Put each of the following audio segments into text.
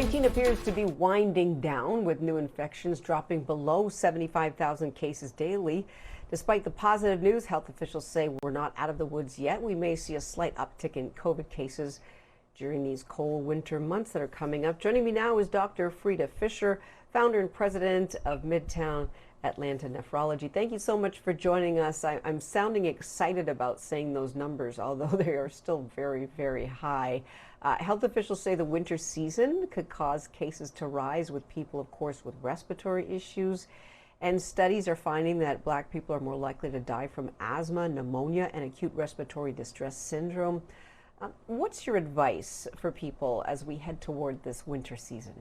COVID-19 appears to be winding down, with new infections dropping below 75,000 cases daily. Despite the positive news, health officials say we're not out of the woods yet. We may see a slight uptick in COVID cases during these cold winter months that are coming up. Joining me now is Dr. Frida Fischer, founder and president of Midtown Atlanta Nephrology. Thank you so much for joining us. I'm sounding excited about saying those numbers, although they are still very, very high. Health officials say the winter season could cause cases to rise with people, of course, with respiratory issues. And studies are finding that Black people are more likely to die from asthma, pneumonia, and acute respiratory distress syndrome. What's your advice for people as we head toward this winter season?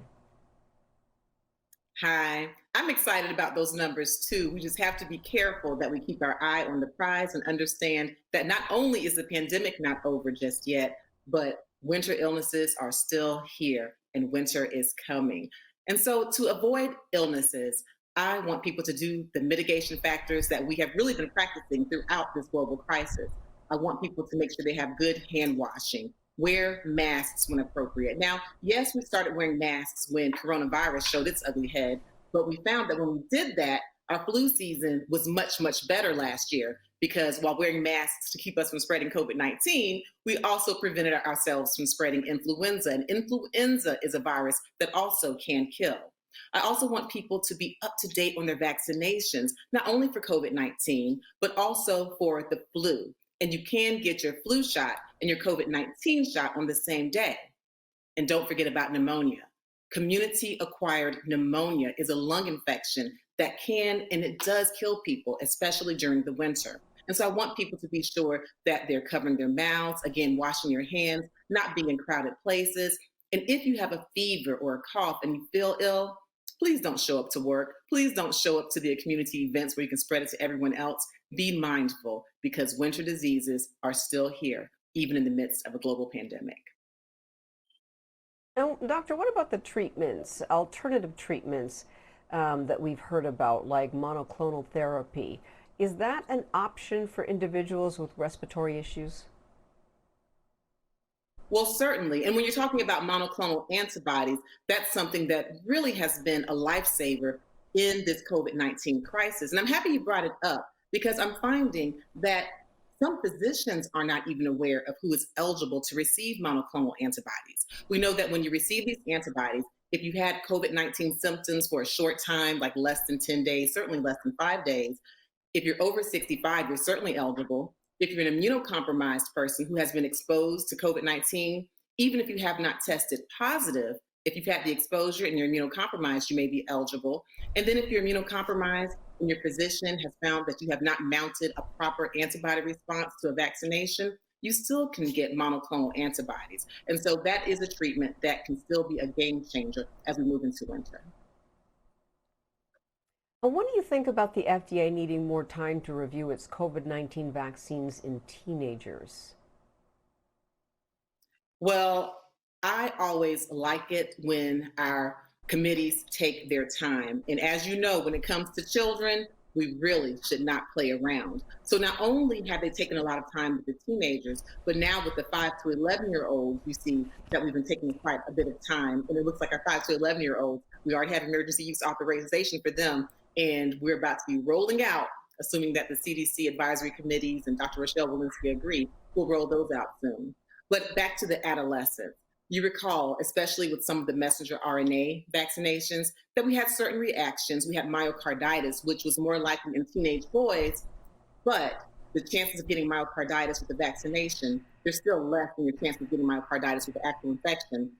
Hi, I'm excited about those numbers too. We just have to be careful that we keep our eye on the prize and understand that not only is the pandemic not over just yet, but winter illnesses are still here and winter is coming. And so to avoid illnesses, I want people to do the mitigation factors that we have really been practicing throughout this global crisis. I want people to make sure they have good hand washing, wear masks when appropriate. Now, yes, we started wearing masks when coronavirus showed its ugly head, but we found that when we did that, our flu season was much, much better last year because while wearing masks to keep us from spreading COVID-19, we also prevented ourselves from spreading influenza. And influenza is a virus that also can kill. I also want people to be up to date on their vaccinations, not only for COVID-19, but also for the flu. And you can get your flu shot and your COVID-19 shot on the same day. And don't forget about pneumonia. Community-acquired pneumonia is a lung infection that can and it does kill people, especially during the winter. And so I want people to be sure that they're covering their mouths, again, washing your hands, not being in crowded places. And if you have a fever or a cough and you feel ill, please don't show up to work. Please don't show up to the community events where you can spread it to everyone else. Be mindful because winter diseases are still here, even in the midst of a global pandemic. Now, doctor, what about the treatments, alternative treatments that we've heard about, like monoclonal therapy? Is that an option for individuals with respiratory issues? Well, certainly. And when you're talking about monoclonal antibodies, that's something that really has been a lifesaver in this COVID-19 crisis. And I'm happy you brought it up because I'm finding that some physicians are not even aware of who is eligible to receive monoclonal antibodies. We know that when you receive these antibodies, if you had COVID-19 symptoms for a short time, like less than 10 days, certainly less than 5 days, if you're over 65, you're certainly eligible. If you're an immunocompromised person who has been exposed to COVID-19, even if you have not tested positive, if you've had the exposure and you're immunocompromised, you may be eligible. And then if you're immunocompromised and your physician has found that you have not mounted a proper antibody response to a vaccination, you still can get monoclonal antibodies. And so that is a treatment that can still be a game changer as we move into winter. What do you think about the FDA needing more time to review its COVID-19 vaccines in teenagers? Well, I always like it when our committees take their time. And as you know, when it comes to children, we really should not play around. So not only have they taken a lot of time with the teenagers, but now with the 5 to 11-year-olds, you see that we've been taking quite a bit of time. And it looks like our 5 to 11-year-olds, we already have emergency use authorization for them. And we're about to be rolling out, assuming that the CDC advisory committees and Dr. Rochelle Walensky agree, we'll roll those out soon. But back to the adolescents. You recall, especially with some of the messenger RNA vaccinations, that we had certain reactions. We had myocarditis, which was more likely in teenage boys, but the chances of getting myocarditis with the vaccination, they're still less than your chance of getting myocarditis with the actual infection.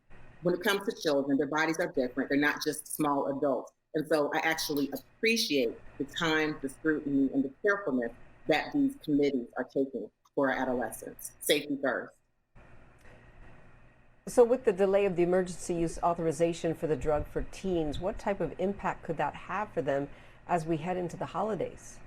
When it comes to children, their bodies are different. They're not just small adults. And so I actually appreciate the time, the scrutiny, and the carefulness that these committees are taking for our adolescents. Safety first. So with the delay of the emergency use authorization for the drug for teens, what type of impact could that have for them as we head into the holidays?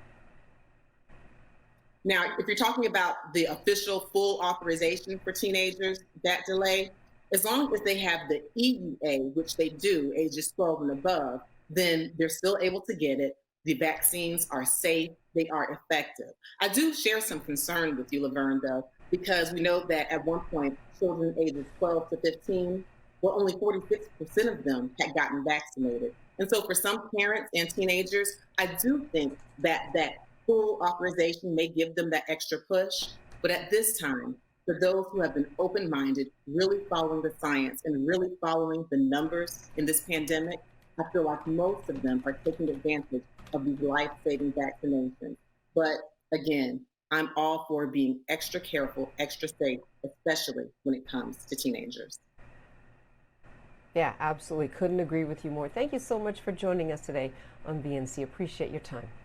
Now, if you're talking about the official full authorization for teenagers, that delay, as long as they have the EUA, which they do, ages 12 and above, then they're still able to get it. The vaccines are safe, they are effective. I do share some concern with you, Laverne, though, because we know that at one point, children ages 12 to 15 well, only 46% of them had gotten vaccinated. And so for some parents and teenagers, I do think that that full authorization may give them that extra push. But at this time, for those who have been open minded, really following the science and really following the numbers in this pandemic, I feel like most of them are taking advantage of these life saving vaccinations. But again, I'm all for being extra careful, extra safe, especially when it comes to teenagers. Yeah, absolutely. Couldn't agree with you more. Thank you so much for joining us today on BNC. Appreciate your time.